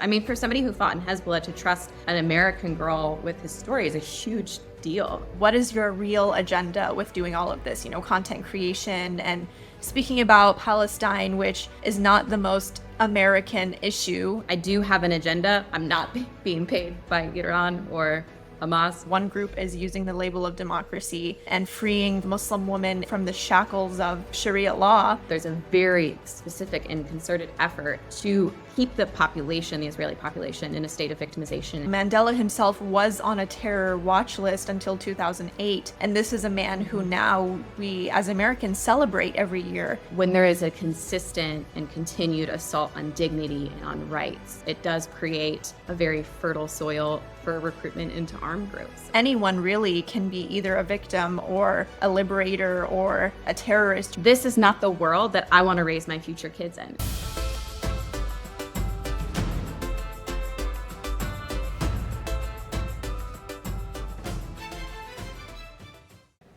I mean, for somebody who fought in Hezbollah, to trust an American girl with his story is a huge deal. What is your real agenda with doing all of this, content creation and speaking about Palestine, which is not the most American issue? I do have an agenda. I'm not being paid by Iran or Hamas. One group is using the label of democracy and freeing Muslim women from the shackles of Sharia law. There's a very specific and concerted effort to keep the population, the Israeli population, in a state of victimization. Mandela himself was on a terror watch list until 2008, and this is a man who now we as Americans celebrate every year. When there is a consistent and continued assault on dignity and on rights, it does create a very fertile soil for recruitment into armed groups. Anyone really can be either a victim or a liberator or a terrorist. This is not the world that I want to raise my future kids in.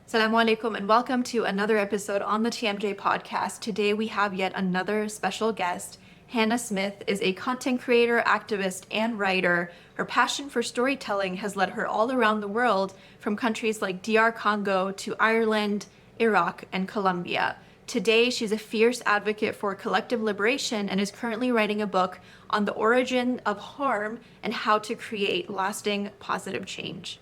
Assalamu alaikum and welcome to another episode on the TMJ podcast. Today we have yet another special guest. Hannah Smith is a content creator, activist, and writer. Her passion for storytelling has led her all around the world, from countries like DR Congo to Ireland, Iraq, and Colombia. Today, she's a fierce advocate for collective liberation and is currently writing a book on the origin of harm and how to create lasting positive change.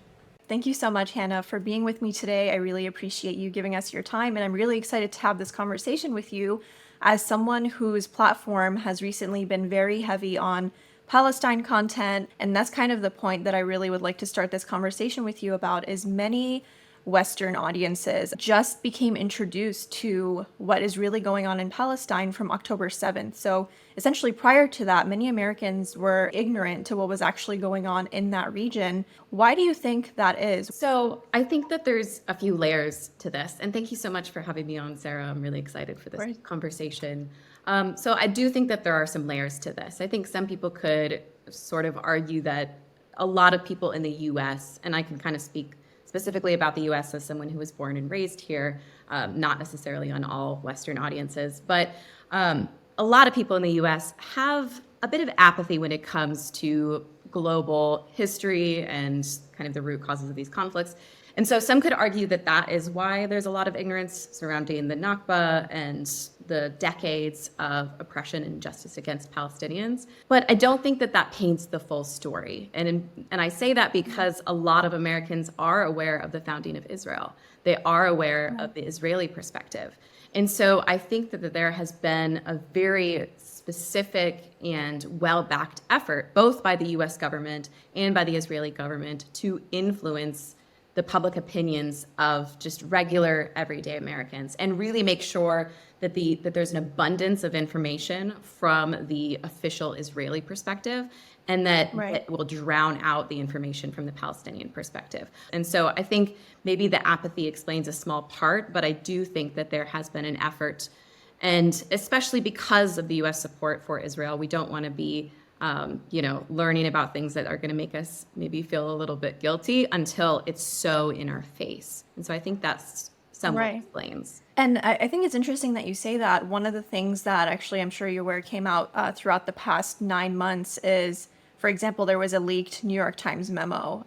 Thank you so much, Hannah, for being with me today. I really appreciate you giving us your time, and I'm really excited to have this conversation with you as someone whose platform has recently been very heavy on Palestine content. And that's kind of the point that I really would like to start this conversation with you about, is many Western audiences just became introduced to what is really going on in Palestine from October 7th. So essentially prior to that, many Americans were ignorant to what was actually going on in that region. Why do you think that is? So I think that there's a few layers to this. And thank you so much for having me on, Sarah. I'm really excited for this conversation. So I do think that there are some layers to this. I think some people could sort of argue that a lot of people in the US, and I can kind of speak specifically about the US as someone who was born and raised here, not necessarily on all Western audiences, but a lot of people in the US have a bit of apathy when it comes to global history and kind of the root causes of these conflicts. And so some could argue that that is why there's a lot of ignorance surrounding the Nakba and the decades of oppression and injustice against Palestinians. But I don't think that that paints the full story. And I say that because a lot of Americans are aware of the founding of Israel. They are aware of the Israeli perspective. And so I think that there has been a very specific and well-backed effort, both by the US government and by the Israeli government, to influence the public opinions of just regular everyday Americans and really make sure that there's an abundance of information from the official Israeli perspective, and that it will drown out the information from the Palestinian perspective. And so I think maybe the apathy explains a small part, but I do think that there has been an effort, and especially because of the US support for Israel, we don't want to be learning about things that are going to make us maybe feel a little bit guilty until it's so in our face. And so I think that's somewhat explains. And I think it's interesting that you say that. One of the things that actually I'm sure you're aware came out throughout the past 9 months is, for example, there was a leaked New York Times memo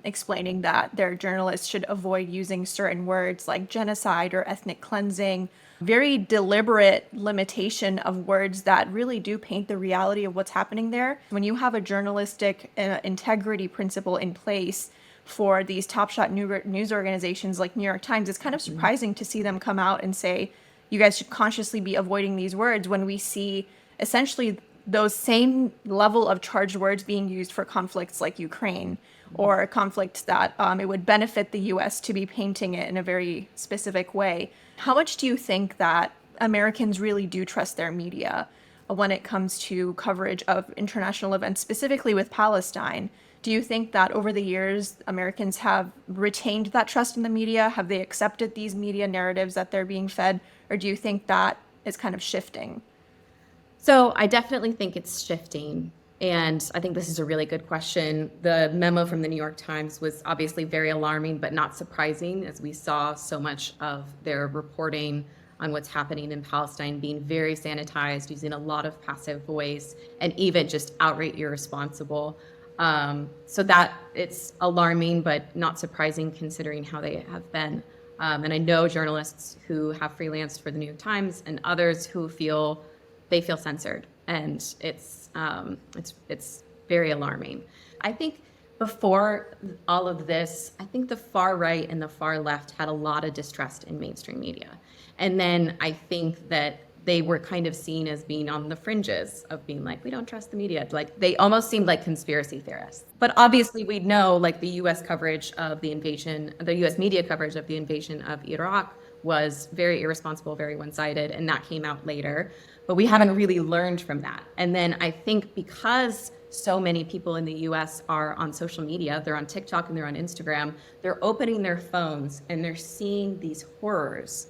explaining that their journalists should avoid using certain words like genocide or ethnic cleansing. Very deliberate limitation of words that really do paint the reality of what's happening there. When you have a journalistic integrity principle in place for these top shot news organizations like New York Times, it's kind of surprising to see them come out and say, you guys should consciously be avoiding these words, when we see essentially those same level of charged words being used for conflicts like Ukraine, or conflicts that it would benefit the US to be painting it in a very specific way. How much do you think that Americans really do trust their media when it comes to coverage of international events, specifically with Palestine? Do you think that over the years, Americans have retained that trust in the media? Have they accepted these media narratives that they're being fed? Or do you think that is kind of shifting? So I definitely think it's shifting. And I think this is a really good question. The memo from the New York Times was obviously very alarming, but not surprising, as we saw so much of their reporting on what's happening in Palestine, being very sanitized, using a lot of passive voice, and even just outright irresponsible. So that it's alarming, but not surprising considering how they have been. And I know journalists who have freelanced for the New York Times and others who feel censored, and it's very alarming. I think before all of this, I think the far right and the far left had a lot of distrust in mainstream media. And then I think that they were kind of seen as being on the fringes of being like, we don't trust the media. Like they almost seemed like conspiracy theorists. But obviously we know like the US coverage of the invasion, the US media coverage of the invasion of Iraq was very irresponsible, very one-sided, and that came out later. But we haven't really learned from that. And then I think because so many people in the US are on social media, they're on TikTok and they're on Instagram, they're opening their phones and they're seeing these horrors,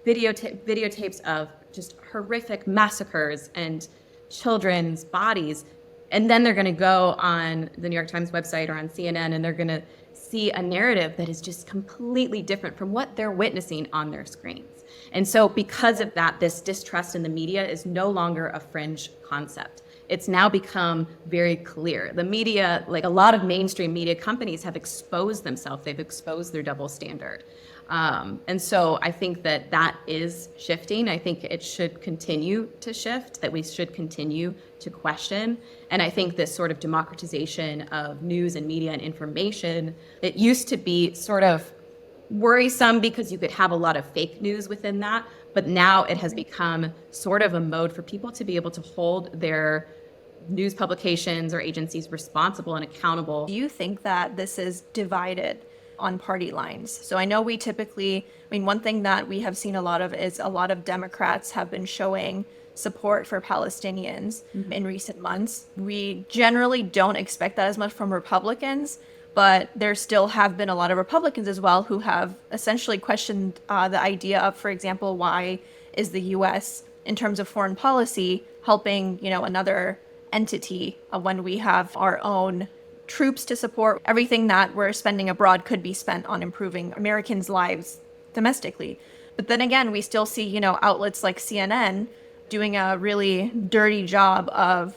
videotapes of just horrific massacres and children's bodies. And then they're going to go on the New York Times website or on CNN and they're going to see a narrative that is just completely different from what they're witnessing on their screens. And so because of that, this distrust in the media is no longer a fringe concept. It's now become very clear. The media, like a lot of mainstream media companies, have exposed themselves. They've exposed their double standard. And so I think that that is shifting. I think it should continue to shift, that we should continue to question. And I think this sort of democratization of news and media and information, it used to be sort of worrisome because you could have a lot of fake news within that. But now it has become sort of a mode for people to be able to hold their news publications or agencies responsible and accountable. Do you think that this is divided on party lines? So I know we typically, I mean, one thing that we have seen a lot of is a lot of Democrats have been showing support for Palestinians in recent months. We generally don't expect that as much from Republicans, but there still have been a lot of Republicans as well who have essentially questioned the idea of, for example, why is the U.S. in terms of foreign policy helping, another entity when we have our own troops to support? Everything that we're spending abroad could be spent on improving Americans' lives domestically. But then again, we still see, outlets like CNN doing a really dirty job of,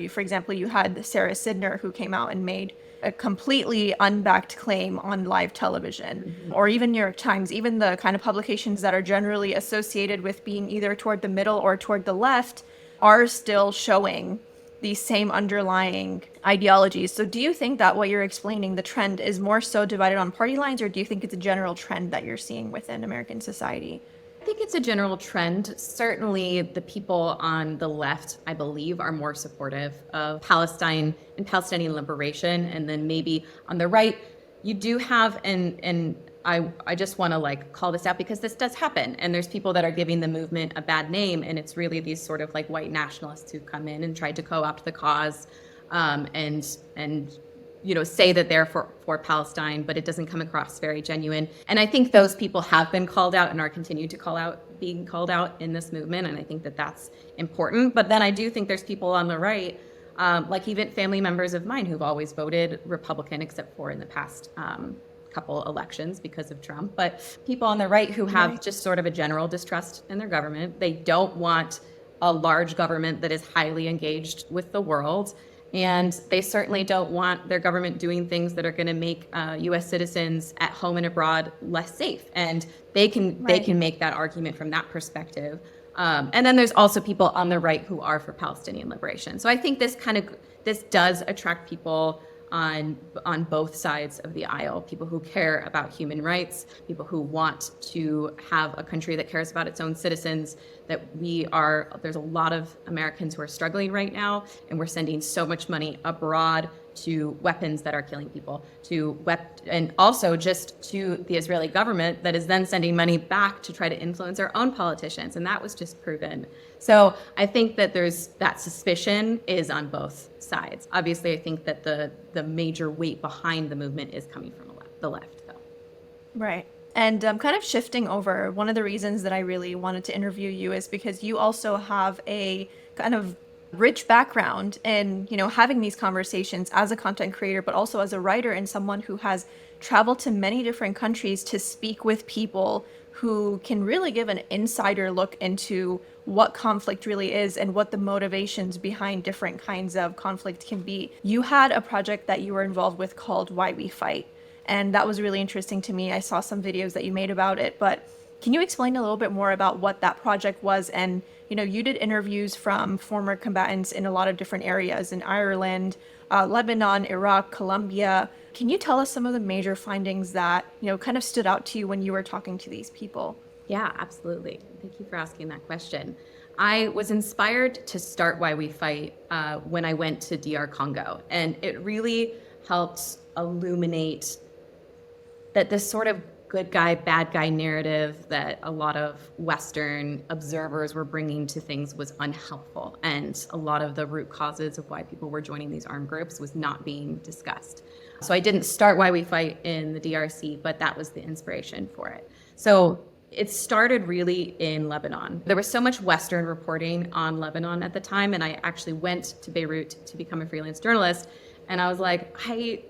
for example, you had Sarah Sidner who came out and made a completely unbacked claim on live television, or even New York Times, even the kind of publications that are generally associated with being either toward the middle or toward the left are still showing these same underlying ideologies. So do you think that what you're explaining, the trend is more so divided on party lines, or do you think it's a general trend that you're seeing within American society? I think it's a general trend. Certainly the people on the left, I believe, are more supportive of Palestine and Palestinian liberation. And then maybe on the right, you do have, and I just want to call this out because this does happen. And there's people that are giving the movement a bad name. And it's really these sort of white nationalists who come in and tried to co-opt the cause and say that they're for Palestine, but it doesn't come across very genuine. And I think those people have been called out and are continuing to being called out in this movement. And I think that that's important. But then I do think there's people on the right, like even family members of mine who've always voted Republican, except for in the past couple elections because of Trump. But people on the right who have just sort of a general distrust in their government. They don't want a large government that is highly engaged with the world. And they certainly don't want their government doing things that are going to make U.S. citizens at home and abroad less safe. And they can make that argument from that perspective. And then there's also people on the right who are for Palestinian liberation. So I think this does attract people on both sides of the aisle, people who care about human rights, people who want to have a country that cares about its own citizens, there's a lot of Americans who are struggling right now, and we're sending so much money abroad to weapons that are killing people, and also just to the Israeli government that is then sending money back to try to influence our own politicians, and that was just proven. So I think that there's that suspicion is on both sides. Obviously, I think that the major weight behind the movement is coming from the left, though. Right. And kind of shifting over, one of the reasons that I really wanted to interview you is because you also have a kind of rich background in, having these conversations as a content creator, but also as a writer and someone who has traveled to many different countries to speak with people who can really give an insider look into what conflict really is and what the motivations behind different kinds of conflict can be. You had a project that you were involved with called Why We Fight, and that was really interesting to me. I saw some videos that you made about it, but can you explain a little bit more about what that project was? And, you know, you did interviews from former combatants in a lot of different areas in Ireland, Lebanon, Iraq, Colombia. Can you tell us some of the major findings that, you know, kind of stood out to you when you were talking to these people? Yeah, absolutely. Thank you for asking that question. I was inspired to start Why We Fight when I went to DR Congo, and it really helped illuminate that this sort of good guy, bad guy narrative that a lot of Western observers were bringing to things was unhelpful. And a lot of the root causes of why people were joining these armed groups was not being discussed. So I didn't start Why We Fight in the DRC, but that was the inspiration for it. So it started really in Lebanon. There was so much Western reporting on Lebanon at the time, and I actually went to Beirut to become a freelance journalist. And I was like, I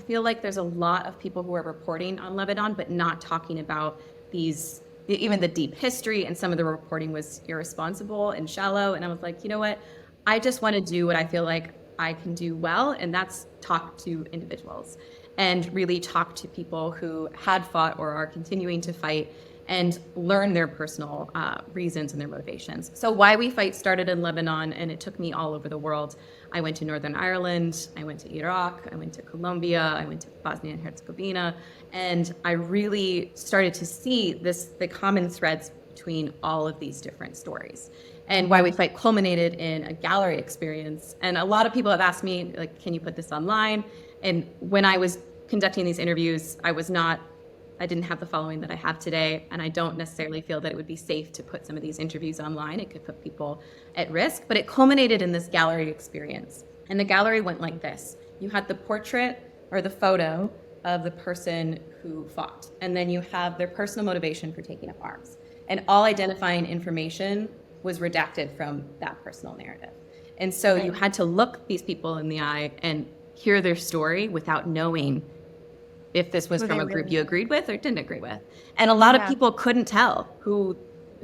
feel like there's a lot of people who are reporting on Lebanon, but not talking about even the deep history, and some of the reporting was irresponsible and shallow. And I was like, you know what? I just want to do what I feel like I can do well, and that's talk to individuals and really talk to people who had fought or are continuing to fight and learn their personal reasons and their motivations. So Why We Fight started in Lebanon, and it took me all over the world. I went to Northern Ireland, I went to Iraq, I went to Colombia, I went to Bosnia and Herzegovina, and I really started to see the common threads between all of these different stories. And Why We Fight culminated in a gallery experience. And a lot of people have asked me, like, can you put this online? And when I was conducting these interviews, I didn't have the following that I have today, and I don't necessarily feel that it would be safe to put some of these interviews online. It could put people at risk, but it culminated in this gallery experience. And the gallery went like this. You had the portrait or the photo of the person who fought, and then you have their personal motivation for taking up arms. And all identifying information was redacted from that personal narrative. And so you had to look these people in the eye and hear their story without knowing if this was from a group you agreed with or didn't agree with. And a lot of people couldn't tell who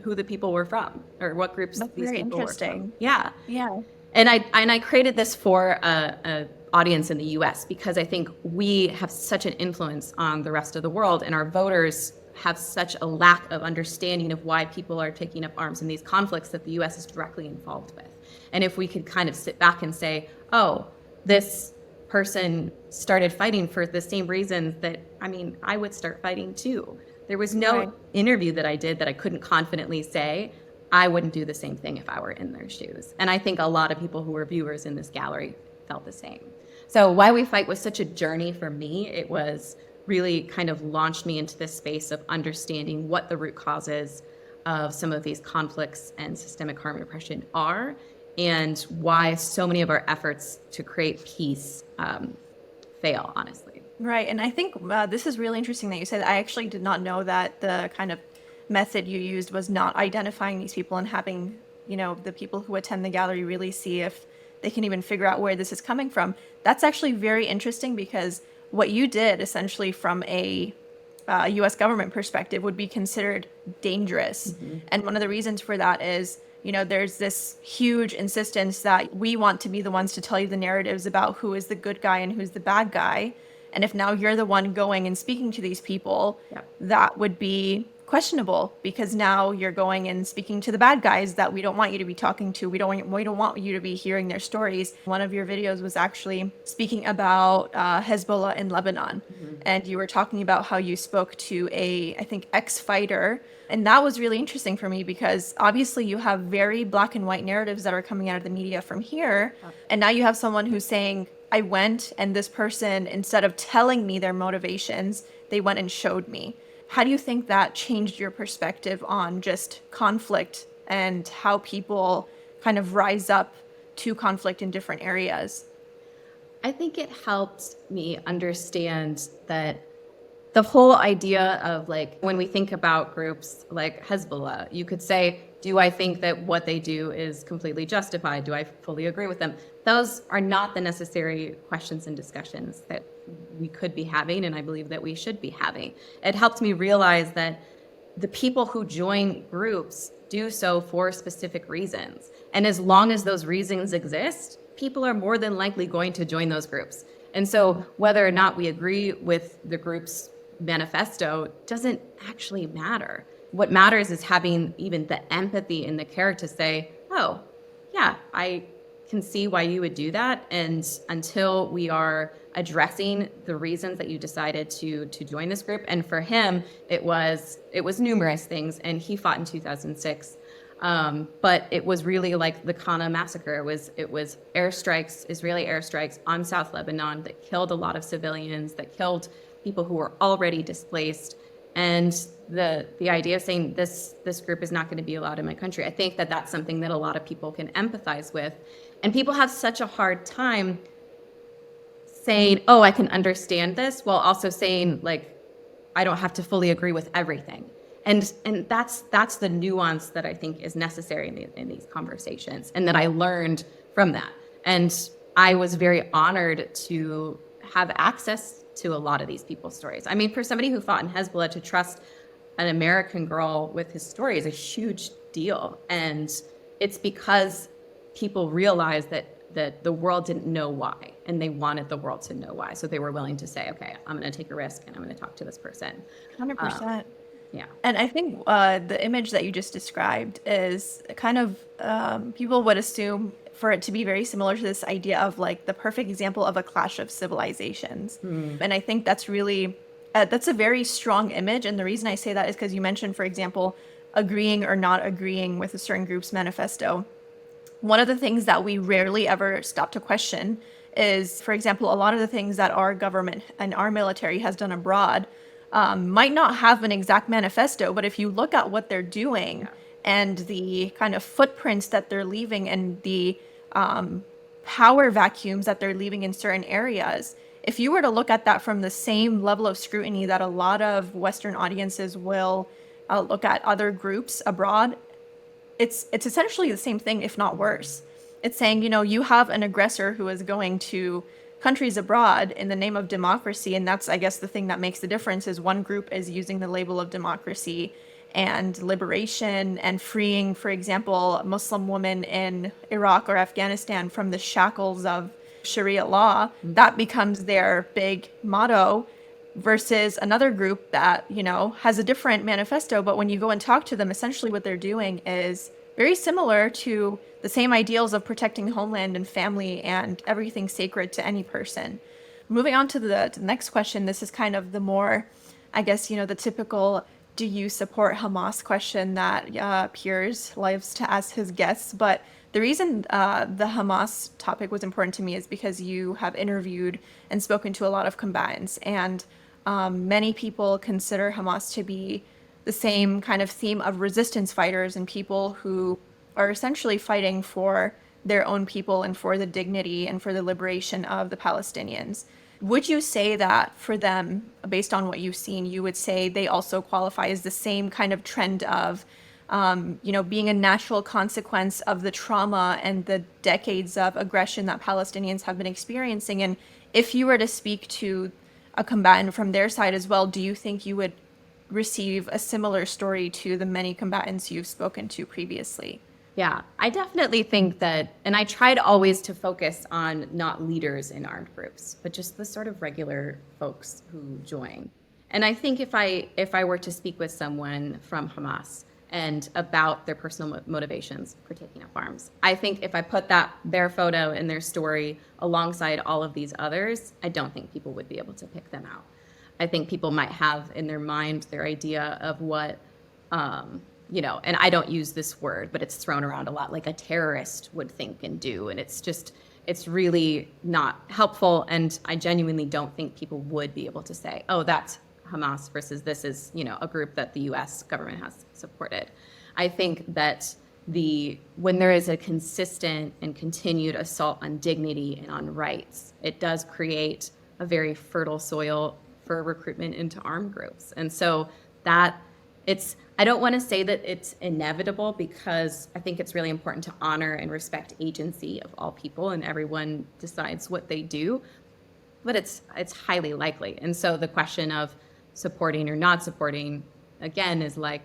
the people were from or what groups these people were from. Yeah. Yeah. And I created this for a audience in the US because I think we have such an influence on the rest of the world, and our voters have such a lack of understanding of why people are taking up arms in these conflicts that the US is directly involved with. And if we could kind of sit back and say, oh, this person started fighting for the same reasons that, I would start fighting too. There was no interview that I did that I couldn't confidently say, I wouldn't do the same thing if I were in their shoes. And I think a lot of people who were viewers in this gallery felt the same. So Why We Fight was such a journey for me. It was really kind of launched me into this space of understanding what the root causes of some of these conflicts and systemic harm and oppression are, and why so many of our efforts to create peace fail, honestly. Right. And I think this is really interesting that you said. I actually did not know that the kind of method you used was not identifying these people and having, the people who attend the gallery really see if they can even figure out where this is coming from. That's actually very interesting, because what you did essentially from a U.S. government perspective would be considered dangerous. Mm-hmm. And one of the reasons for that is, there's this huge insistence that we want to be the ones to tell you the narratives about who is the good guy and who's the bad guy. And if now you're the one going and speaking to these people, that would be questionable, because now you're going and speaking to the bad guys that we don't want you to be talking to. We don't want you to be hearing their stories. One of your videos was actually speaking about Hezbollah in Lebanon. Mm-hmm. And you were talking about how you spoke to I think, ex-fighter. And that was really interesting for me, because obviously you have very black and white narratives that are coming out of the media from here. And now you have someone who's saying, I went, and this person, instead of telling me their motivations, they went and showed me. How do you think that changed your perspective on just conflict and how people kind of rise up to conflict in different areas? I think it helped me understand that the whole idea of, like, when we think about groups like Hezbollah, you could say, do I think that what they do is completely justified? Do I fully agree with them? Those are not the necessary questions and discussions that we could be having, and I believe that we should be having. It helped me realize that the people who join groups do so for specific reasons. And as long as those reasons exist, people are more than likely going to join those groups. And so whether or not we agree with the group's manifesto doesn't actually matter. What matters is having even the empathy in the care to say, oh, yeah, I can see why you would do that. And until we are addressing the reasons that you decided to join this group, and for him, it was numerous things, and he fought in 2006. But it was really like the Qana massacre. It was airstrikes, Israeli airstrikes on South Lebanon that killed a lot of civilians, that killed people who were already displaced. And the idea of saying this group is not going to be allowed in my country, I think that that's something that a lot of people can empathize with. And people have such a hard time saying, oh, I can understand this, while also saying, like, I don't have to fully agree with everything. And that's the nuance that I think is necessary in these conversations, and that I learned from that. And I was very honored to have access to a lot of these people's stories. I mean, for somebody who fought in Hezbollah, to trust an American girl with his story is a huge deal. And it's because people realized that the world didn't know why, and they wanted the world to know why. So they were willing to say, okay, I'm going to take a risk and I'm going to talk to this person. 100%. Yeah. And I think the image that you just described is kind of, people would assume for it to be very similar to this idea of like the perfect example of a clash of civilizations. And I think that's really, that's a very strong image. And the reason I say that is because you mentioned, for example, agreeing or not agreeing with a certain group's manifesto. One of the things that we rarely ever stop to question is, for example, a lot of the things that our government and our military has done abroad might not have an exact manifesto, but if you look at what they're doing and the kind of footprints that they're leaving and the power vacuums that they're leaving in certain areas, if you were to look at that from the same level of scrutiny that a lot of Western audiences will look at other groups abroad, it's essentially the same thing, if not worse. It's saying, you know, you have an aggressor who is going to countries abroad in the name of democracy, and that's, I guess, the thing that makes the difference is one group is using the label of democracy and liberation and freeing, for example, Muslim women in Iraq or Afghanistan from the shackles of Sharia law. That becomes their big motto, versus another group that, you know, has a different manifesto, but when you go and talk to them, essentially what they're doing is very similar to the same ideals of protecting homeland and family and everything sacred to any person. Moving on to the next question, this is kind of the more, I guess, you know, the typical do you support Hamas question that Piers loves to ask his guests. But the reason the Hamas topic was important to me is because you have interviewed and spoken to a lot of combatants, and many people consider Hamas to be the same kind of theme of resistance fighters and people who are essentially fighting for their own people and for the dignity and for the liberation of the Palestinians. Would you say that for them, based on what you've seen, you would say they also qualify as the same kind of trend of, you know, being a natural consequence of the trauma and the decades of aggression that Palestinians have been experiencing? And if you were to speak to a combatant from their side as well, do you think you would receive a similar story to the many combatants you've spoken to previously? Yeah, I definitely think that, and I tried always to focus on not leaders in armed groups, but just the sort of regular folks who join. And I think if I were to speak with someone from Hamas and about their personal motivations for taking up arms, I think if I put their photo and their story alongside all of these others, I don't think people would be able to pick them out. I think people might have in their mind their idea of what, you know, and I don't use this word, but it's thrown around a lot, like a terrorist would think and do. And it's really not helpful. And I genuinely don't think people would be able to say, oh, that's Hamas versus this is, you know, a group that the US government has supported. I think that when there is a consistent and continued assault on dignity and on rights, it does create a very fertile soil for recruitment into armed groups. And so I don't want to say that it's inevitable, because I think it's really important to honor and respect agency of all people, and everyone decides what they do, but it's highly likely. And so the question of supporting or not supporting, again, is like,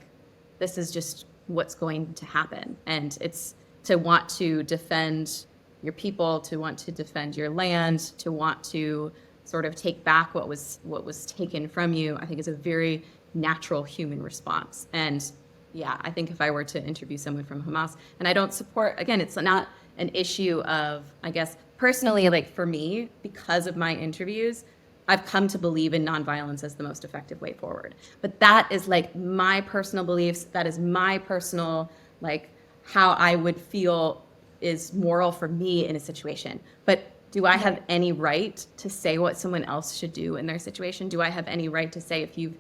this is just what's going to happen. And it's to want to defend your people, to want to defend your land, to want to sort of take back what was taken from you, I think is a very natural human response. And yeah, I think if I were to interview someone from Hamas, and I don't support, again, it's not an issue of, I guess, personally, like for me, because of my interviews, I've come to believe in nonviolence as the most effective way forward. But that is like my personal beliefs. That is my personal, like, how I would feel is moral for me in a situation. But do I have any right to say what someone else should do in their situation? Do I have any right to say if you've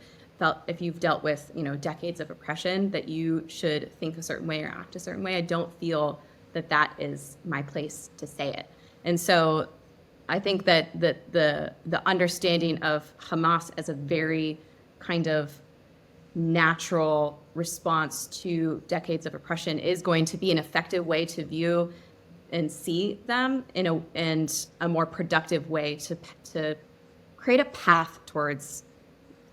dealt with, decades of oppression, that you should think a certain way or act a certain way? I don't feel that is my place to say it. And so I think that the understanding of Hamas as a very kind of natural response to decades of oppression is going to be an effective way to view and see them in a more productive way to create a path towards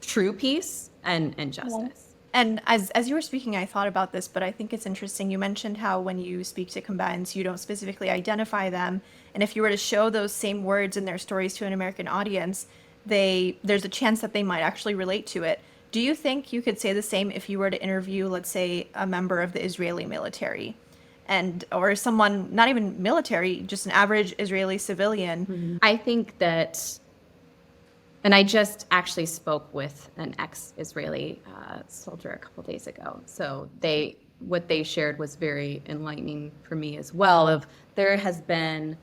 true peace and justice. And as you were speaking, I thought about this, but I think it's interesting. You mentioned how when you speak to combatants, you don't specifically identify them. And if you were to show those same words in their stories to an American audience, there's a chance that they might actually relate to it. Do you think you could say the same if you were to interview, let's say, a member of the Israeli military? Or someone, not even military, just an average Israeli civilian? Mm-hmm. I think that, and I just actually spoke with an ex-Israeli soldier a couple days ago. So what they shared was very enlightening for me as well. Of there has been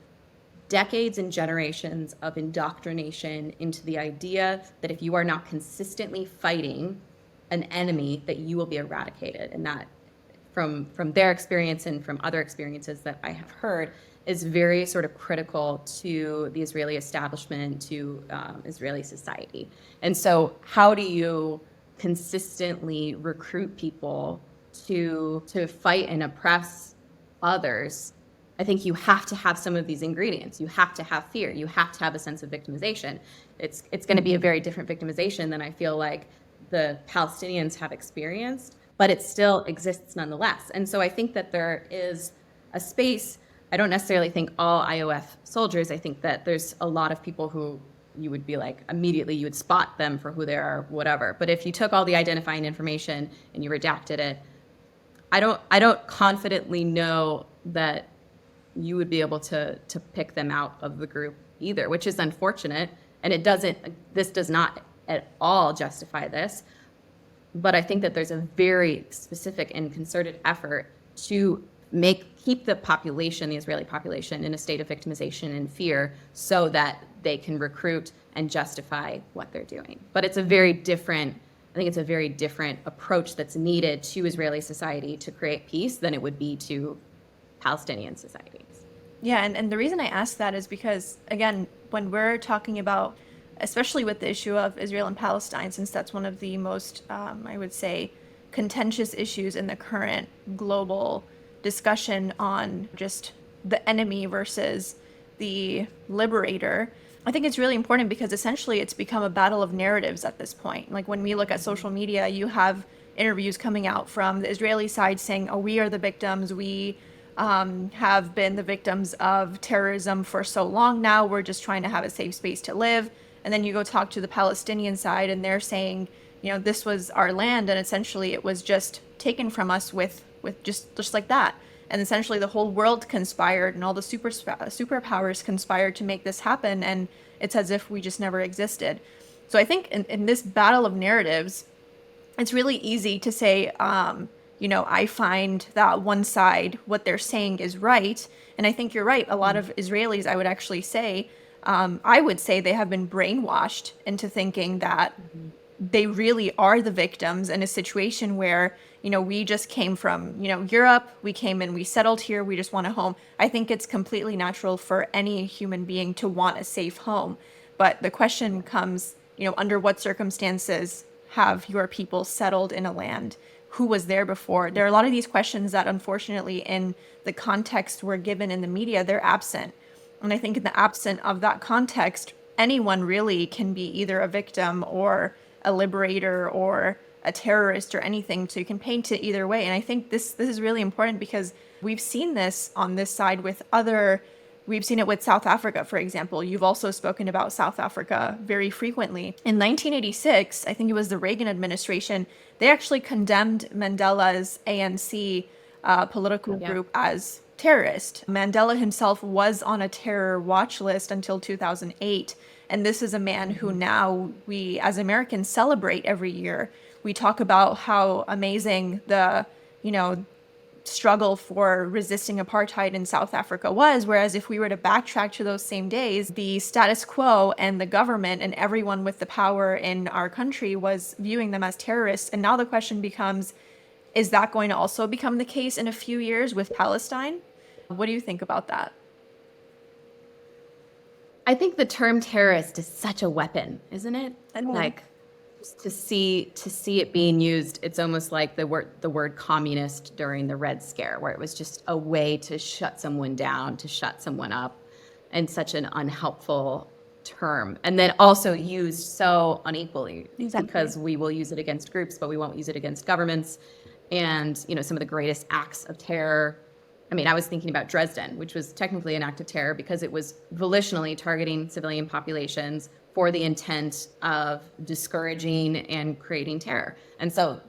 decades and generations of indoctrination into the idea that if you are not consistently fighting an enemy, that you will be eradicated, and that from their experience and from other experiences that I have heard is very sort of critical to the Israeli establishment, to Israeli society. And so how do you consistently recruit people to fight and oppress others? I think you have to have some of these ingredients. You have to have fear. You have to have a sense of victimization. It's going to be a very different victimization than I feel like the Palestinians have experienced, but it still exists nonetheless. And so I think that there is a space. I don't necessarily think all IOF soldiers. I think that there's a lot of people who you would be like, immediately you would spot them for who they are, whatever. But if you took all the identifying information and you redacted it, I don't confidently know that you would be able to pick them out of the group either, which is unfortunate. And this does not at all justify this. But I think that there's a very specific and concerted effort to keep the population, the Israeli population, in a state of victimization and fear so that they can recruit and justify what they're doing. But I think it's a very different approach that's needed to Israeli society to create peace than it would be to Palestinian societies. Yeah, and the reason I ask that is because, again, when we're talking about, especially with the issue of Israel and Palestine, since that's one of the most, I would say, contentious issues in the current global discussion on just the enemy versus the liberator, I think it's really important because essentially it's become a battle of narratives at this point. Like when we look at social media, you have interviews coming out from the Israeli side saying, oh, we are the victims, we have been the victims of terrorism for so long now, we're just trying to have a safe space to live. And then you go talk to the Palestinian side and they're saying, this was our land and essentially it was just taken from us with just like that. And essentially the whole world conspired and all the superpowers conspired to make this happen, and it's as if we just never existed. So I think in this battle of narratives, it's really easy to say, I find that one side, what they're saying is right. And I think you're right. A lot of Israelis, I would actually say, they have been brainwashed into thinking that they really are the victims in a situation where, we just came from, Europe, we came and we settled here, we just want a home. I think it's completely natural for any human being to want a safe home. But the question comes, under what circumstances have your people settled in a land? Who was there before? There are a lot of these questions that unfortunately in the context we're given in the media, they're absent. And I think in the absence of that context, anyone really can be either a victim or a liberator or a terrorist or anything. So you can paint it either way. And I think this is really important because we've seen this on this side with other. We've seen it with South Africa, for example. You've also spoken about South Africa very frequently. In 1986, I think it was the Reagan administration, they actually condemned Mandela's ANC political group as terrorist. Mandela himself was on a terror watch list until 2008. And this is a man who now we as Americans celebrate every year. We talk about how amazing the, struggle for resisting apartheid in South Africa was. Whereas if we were to backtrack to those same days, the status quo and the government and everyone with the power in our country was viewing them as terrorists. And now the question becomes, is that going to also become the case in a few years with Palestine? What do you think about that? I think the term terrorist is such a weapon, isn't it? Like to see it being used, it's almost like the word communist during the Red Scare, where it was just a way to shut someone down, to shut someone up, and such an unhelpful term. And then also used so unequally because we will use it against groups, but we won't use it against governments. And, some of the greatest acts of terror. I mean, I was thinking about Dresden, which was technically an act of terror because it was volitionally targeting civilian populations for the intent of discouraging and creating terror. And so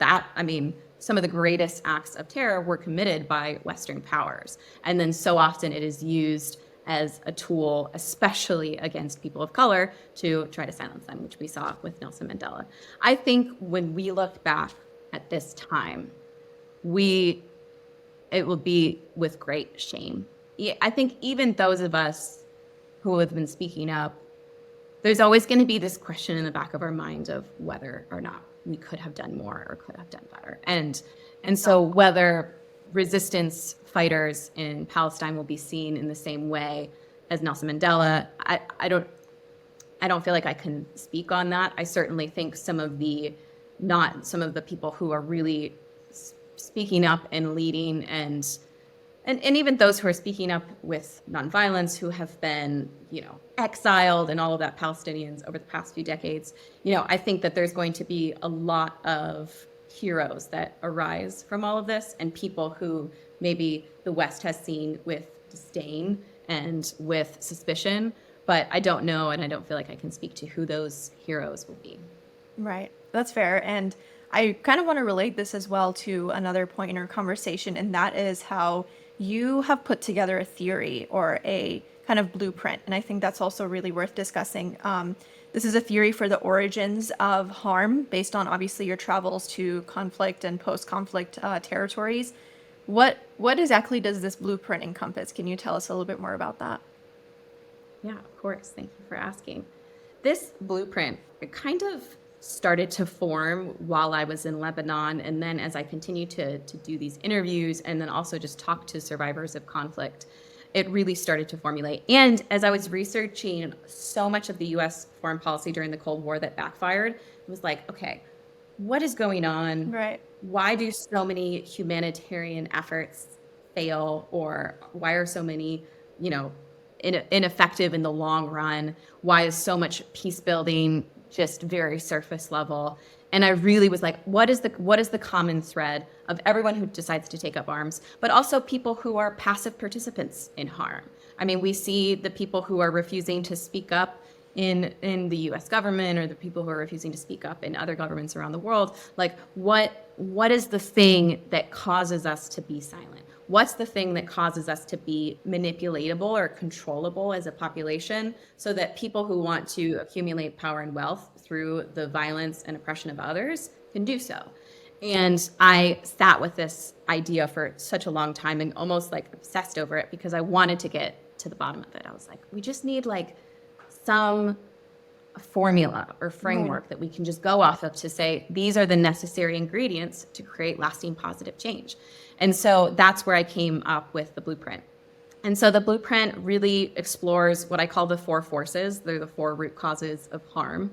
some of the greatest acts of terror were committed by Western powers. And then so often it is used as a tool, especially against people of color, to try to silence them, which we saw with Nelson Mandela. I think when we look back at this time, it will be with great shame. I think even those of us who have been speaking up, there's always going to be this question in the back of our mind of whether or not we could have done more or could have done better. And so whether resistance fighters in Palestine will be seen in the same way as Nelson Mandela, I don't feel like I can speak on that. I certainly think some of the people who are really speaking up and leading and even those who are speaking up with nonviolence, who have been, exiled and all of that, Palestinians over the past few decades, I think that there's going to be a lot of heroes that arise from all of this, and people who maybe the West has seen with disdain and with suspicion. But I don't know, and I don't feel like I can speak to who those heroes will be. Right. That's fair. And I kind of want to relate this as well to another point in our conversation, and that is how you have put together a theory or a kind of blueprint. And I think that's also really worth discussing. This is a theory for the origins of harm based on obviously your travels to conflict and post-conflict territories. What exactly does this blueprint encompass? Can you tell us a little bit more about that? Yeah, of course. Thank you for asking. This blueprint, it kind of started to form while I was in Lebanon. And then as I continued to do these interviews and then also just talk to survivors of conflict, it really started to formulate. And as I was researching so much of the US foreign policy during the Cold War that backfired, it was like, okay, what is going on? Right. Why do so many humanitarian efforts fail? Or why are so many, ineffective in the long run? Why is so much peace building just very surface level? And I really was like, what is the common thread of everyone who decides to take up arms, but also people who are passive participants in harm? I mean, we see the people who are refusing to speak up in the US government, or the people who are refusing to speak up in other governments around the world. Like, what is the thing that causes us to be silent? What's the thing that causes us to be manipulatable or controllable as a population, so that people who want to accumulate power and wealth through the violence and oppression of others can do so? And I sat with this idea for such a long time and almost like obsessed over it because I wanted to get to the bottom of it. I was like, we just need like some formula or framework that we can just go off of to say, these are the necessary ingredients to create lasting positive change. And so that's where I came up with the blueprint. And so the blueprint really explores what I call the four forces. They're the four root causes of harm.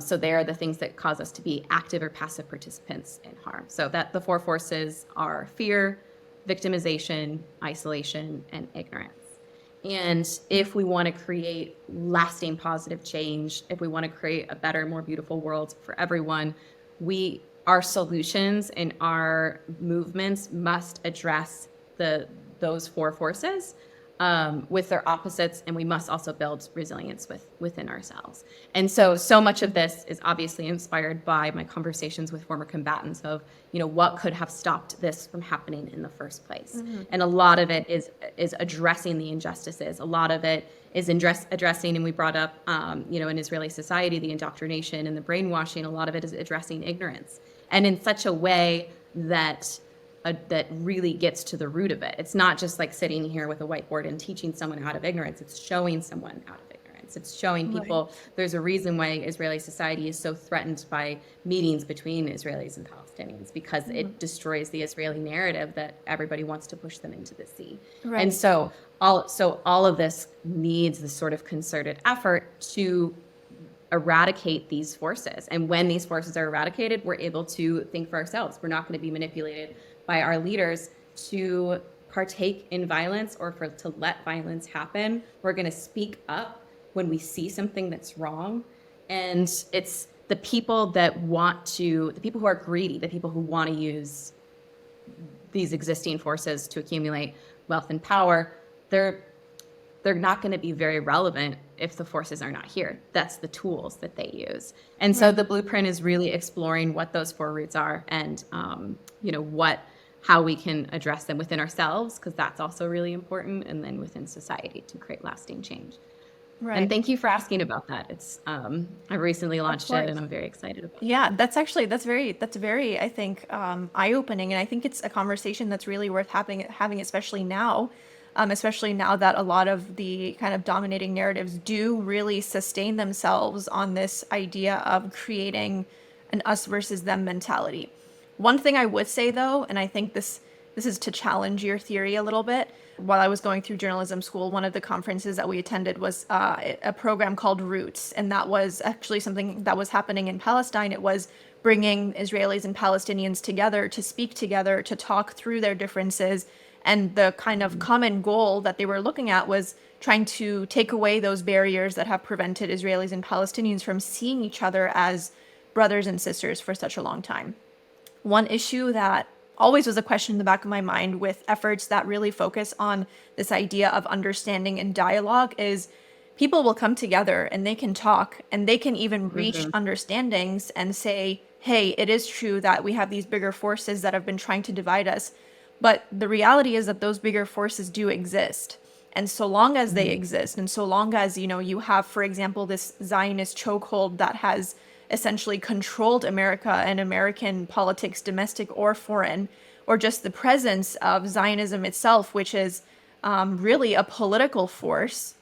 So they are the things that cause us to be active or passive participants in harm. So that the four forces are fear, victimization, isolation, and ignorance. And if we want to create lasting positive change, if we want to create a better, more beautiful world for everyone, we our solutions and our movements must address those four forces with their opposites, and we must also build resilience within ourselves. And so much of this is obviously inspired by my conversations with former combatants of, what could have stopped this from happening in the first place. And a lot of it is addressing the injustices. A lot of it is addressing, and we brought up, in Israeli society, the indoctrination and the brainwashing. A lot of it is addressing ignorance, and in such a way that really gets to the root of it. It's not just like sitting here with a whiteboard and teaching someone out of ignorance. It's showing someone out of ignorance. It's showing people there's a reason why Israeli society is so threatened by meetings between Israelis and Palestinians, because it destroys the Israeli narrative that everybody wants to push them into the sea. Right. And so all of this needs this sort of concerted effort to eradicate these forces. And when these forces are eradicated, we're able to think for ourselves. We're not going to be manipulated by our leaders to partake in violence or to let violence happen. We're going to speak up when we see something that's wrong. And it's the people the people who are greedy, the people who want to use these existing forces to accumulate wealth and power, they're not going to be very relevant if the forces are not here. That's the tools that they use. And so the blueprint is really exploring what those four roots are and, how we can address them within ourselves, because that's also really important, and then within society to create lasting change. Right. And thank you for asking about that. It's I recently launched it, and I'm very excited about it. Yeah, that's very, I think, eye-opening, and I think it's a conversation that's really worth having, especially now that a lot of the kind of dominating narratives do really sustain themselves on this idea of creating an us versus them mentality. One thing I would say, though, and I think this is to challenge your theory a little bit. While I was going through journalism school, one of the conferences that we attended was a program called Roots, and that was actually something that was happening in Palestine. It was bringing Israelis and Palestinians together to speak together, to talk through their differences, and the kind of common goal that they were looking at was trying to take away those barriers that have prevented Israelis and Palestinians from seeing each other as brothers and sisters for such a long time. One issue that always was a question in the back of my mind with efforts that really focus on this idea of understanding and dialogue is people will come together and they can talk and they can even reach understandings and say, hey, it is true that we have these bigger forces that have been trying to divide us. But the reality is that those bigger forces do exist. And so long as they exist, and so long as, you have, for example, this Zionist chokehold that has essentially controlled America and American politics, domestic or foreign, or just the presence of Zionism itself, which is really a political force,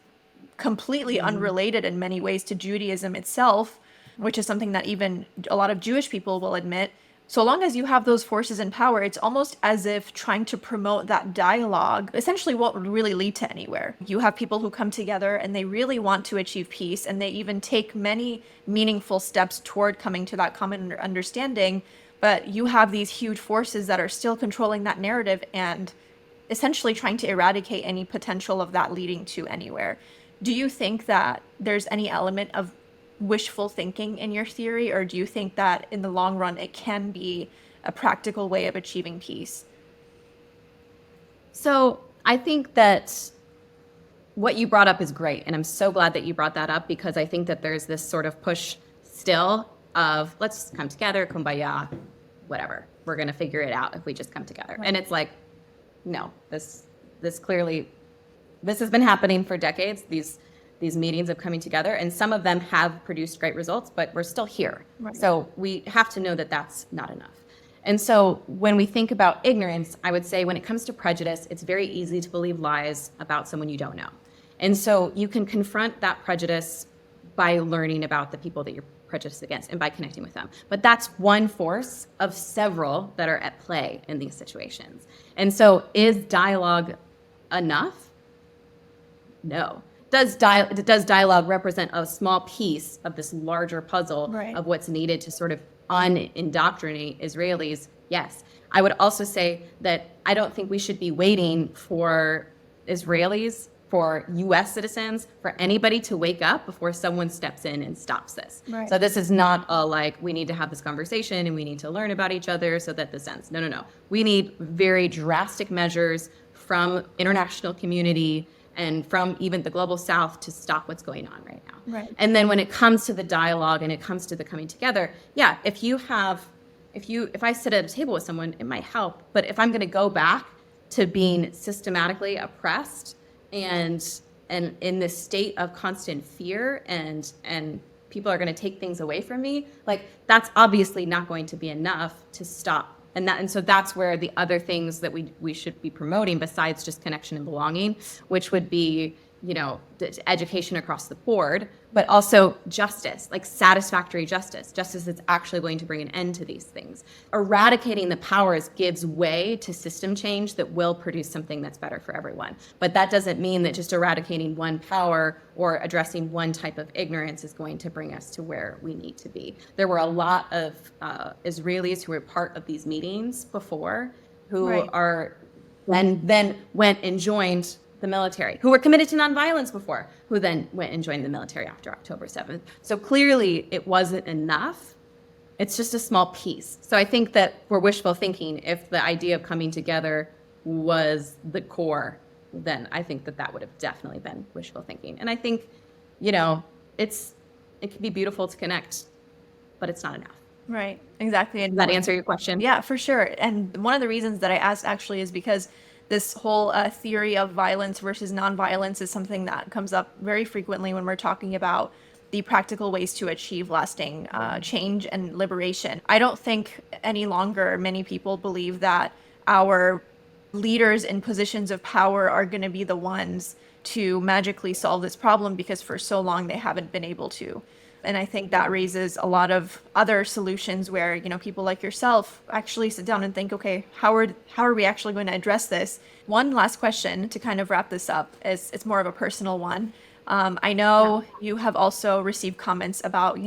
completely unrelated in many ways to Judaism itself, which is something that even a lot of Jewish people will admit. So long as you have those forces in power, it's almost as if trying to promote that dialogue essentially won't really lead to anywhere. You have people who come together and they really want to achieve peace, and they even take many meaningful steps toward coming to that common understanding. But you have these huge forces that are still controlling that narrative and essentially trying to eradicate any potential of that leading to anywhere. Do you think that there's any element of wishful thinking in your theory, or do you think that in the long run it can be a practical way of achieving peace? So I think that what you brought up is great, and I'm so glad that you brought that up, because I think that there's this sort of push still of let's come together, kumbaya, whatever. We're going to figure it out if we just come together. Right. And it's like, no, this clearly, this has been happening for decades. These meetings of coming together, and some of them have produced great results, but we're still here. Right. So we have to know that that's not enough. And so when we think about ignorance, I would say when it comes to prejudice, it's very easy to believe lies about someone you don't know. And so you can confront that prejudice by learning about the people that you're prejudiced against and by connecting with them. But that's one force of several that are at play in these situations. And so is dialogue enough? No. Does dialogue represent a small piece of this larger puzzle of what's needed to sort of unindoctrinate Israelis? Yes. I would also say that I don't think we should be waiting for Israelis for US citizens, for anybody to wake up before someone steps in and stops this. Right. So this is not a like, we need to have this conversation and we need to learn about each other so that this ends. No. We need very drastic measures from international community and from even the global south to stop what's going on right now. Right. And then when it comes to the dialogue and it comes to the coming together, yeah, if I sit at a table with someone, it might help. But if I'm going to go back to being systematically oppressed and in this state of constant fear and people are going to take things away from me, like that's obviously not going to be enough to stop. And so that's where the other things that we should be promoting besides just connection and belonging, which would be, education across the board, but also justice, like satisfactory justice that's actually going to bring an end to these things. Eradicating the powers gives way to system change that will produce something that's better for everyone. But that doesn't mean that just eradicating one power or addressing one type of ignorance is going to bring us to where we need to be. There were a lot of Israelis who were part of these meetings before who Right. are then went and joined the military, who were committed to nonviolence before, who then went and joined the military after October 7th. So clearly it wasn't enough. It's just a small piece. So I think that we're wishful thinking if the idea of coming together was the core, then I think that would have definitely been wishful thinking. And I think, it can be beautiful to connect, but it's not enough. Right. Exactly. Does that answer your question? Yeah, for sure. And one of the reasons that I asked actually is because this whole theory of violence versus nonviolence is something that comes up very frequently when we're talking about the practical ways to achieve lasting change and liberation. I don't think any longer many people believe that our leaders in positions of power are going to be the ones to magically solve this problem, because for so long they haven't been able to. And I think that raises a lot of other solutions where, people like yourself actually sit down and think, okay, how are we actually going to address this? One last question to kind of wrap this up is, it's more of a personal one. I know you have also received comments about,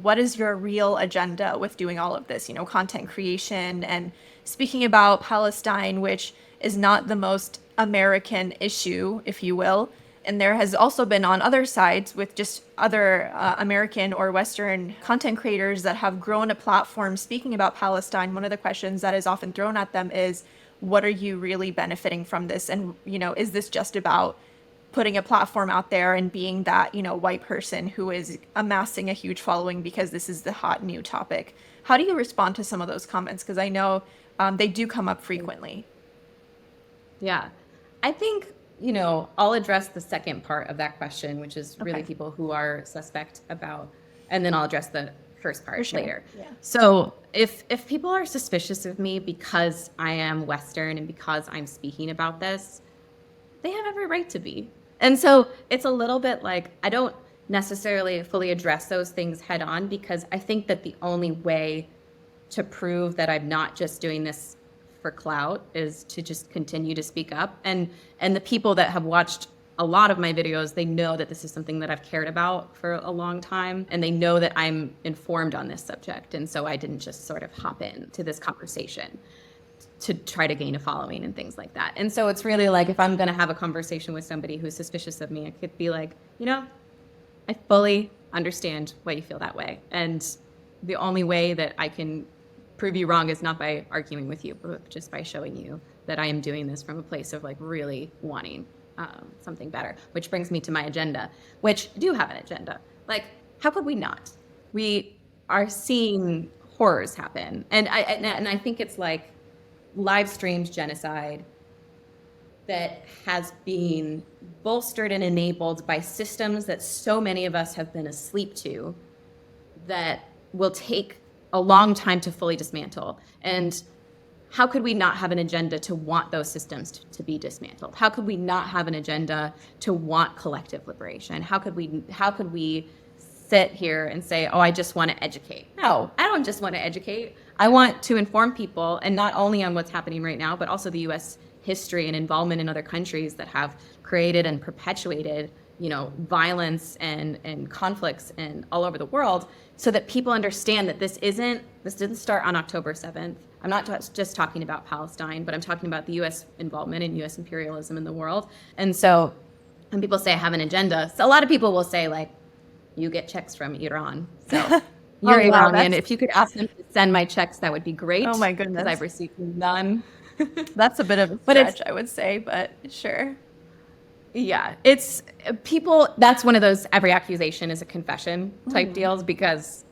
what is your real agenda with doing all of this, content creation and speaking about Palestine, which is not the most American issue, if you will. And there has also been on other sides with just other American or Western content creators that have grown a platform speaking about Palestine. One of the questions that is often thrown at them is, what are you really benefiting from this? And, is this just about putting a platform out there and being that, white person who is amassing a huge following because this is the hot new topic? How do you respond to some of those comments? Because I know they do come up frequently. Yeah, I think, I'll address the second part of that question, which is really Okay. people who are suspect about, and then I'll address the first part sure. later. Yeah. So if people are suspicious of me because I am Western and because I'm speaking about this, they have every right to be. And so it's a little bit like, I don't necessarily fully address those things head on, because I think that the only way to prove that I'm not just doing this for clout is to just continue to speak up. And the people that have watched a lot of my videos, they know that this is something that I've cared about for a long time, and they know that I'm informed on this subject. And so I didn't just sort of hop in to this conversation to try to gain a following and things like that. And so it's really like, if I'm going to have a conversation with somebody who's suspicious of me, I could be like, I fully understand why you feel that way. And the only way that I can prove you wrong is not by arguing with you, but just by showing you that I am doing this from a place of like really wanting something better, which brings me to my agenda, which I do have an agenda. Like, how could we not? We are seeing horrors happen. And I think it's like live streamed genocide that has been bolstered and enabled by systems that so many of us have been asleep to, that will take a long time to fully dismantle. And how could we not have an agenda to want those systems to be dismantled? How could we not have an agenda to want collective liberation? How could we sit here and say, oh, I just want to educate? No, I don't just want to educate. I want to inform people, and not only on what's happening right now, but also the U.S. history and involvement in other countries that have created and perpetuated, violence and conflicts and all over the world, so that people understand that this didn't start on October 7th. I'm not just talking about Palestine, but I'm talking about the U.S. involvement and U.S. imperialism in the world. And so when people say I have an agenda, so a lot of people will say like, you get checks from Iran. So you're Oh, wow, Iranian. that's If you could ask them to send my checks, that would be great oh my because goodness. I've received none. That's a bit of a But it's, stretch, I would say, but sure. yeah, it's people. That's one of those every accusation is a confession type Mm, deals because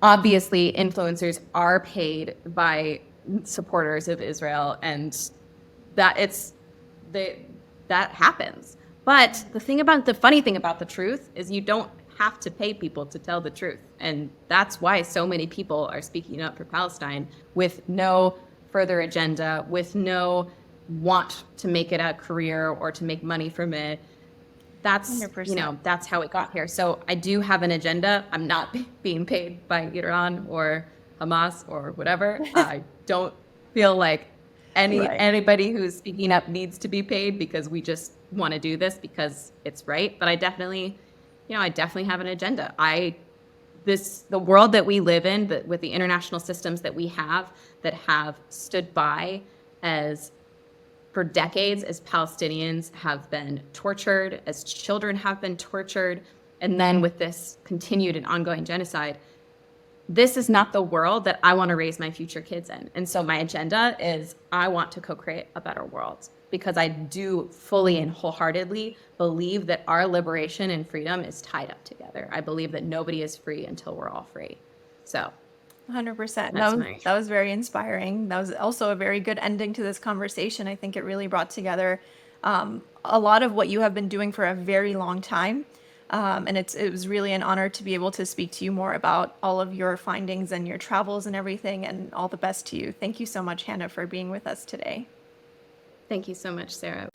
obviously influencers are paid by supporters of Israel, and that it's they that happens. But the funny thing about the truth is you don't have to pay people to tell the truth, and that's why so many people are speaking up for Palestine with no further agenda, with no want to make it a career or to make money from it. That's, 100%. that's how it got here. So I do have an agenda. I'm not being paid by Iran or Hamas or whatever. I don't feel like Right. anybody who's speaking up needs to be paid because we just want to do this because it's right. But I definitely have an agenda. The world that we live in, that with the international systems that we have that have stood by as for decades as Palestinians have been tortured, as children have been tortured, and then with this continued and ongoing genocide, this is not the world that I want to raise my future kids in. And so my agenda is I want to co-create a better world because I do fully and wholeheartedly believe that our liberation and freedom is tied up together. I believe that nobody is free until we're all free. So 100%. that's my That was very inspiring. That was also a very good ending to this conversation. I think it really brought together a lot of what you have been doing for a very long time. And it was really an honor to be able to speak to you more about all of your findings and your travels and everything, and all the best to you. Thank you so much, Hannah, for being with us today. Thank you so much, Sarah.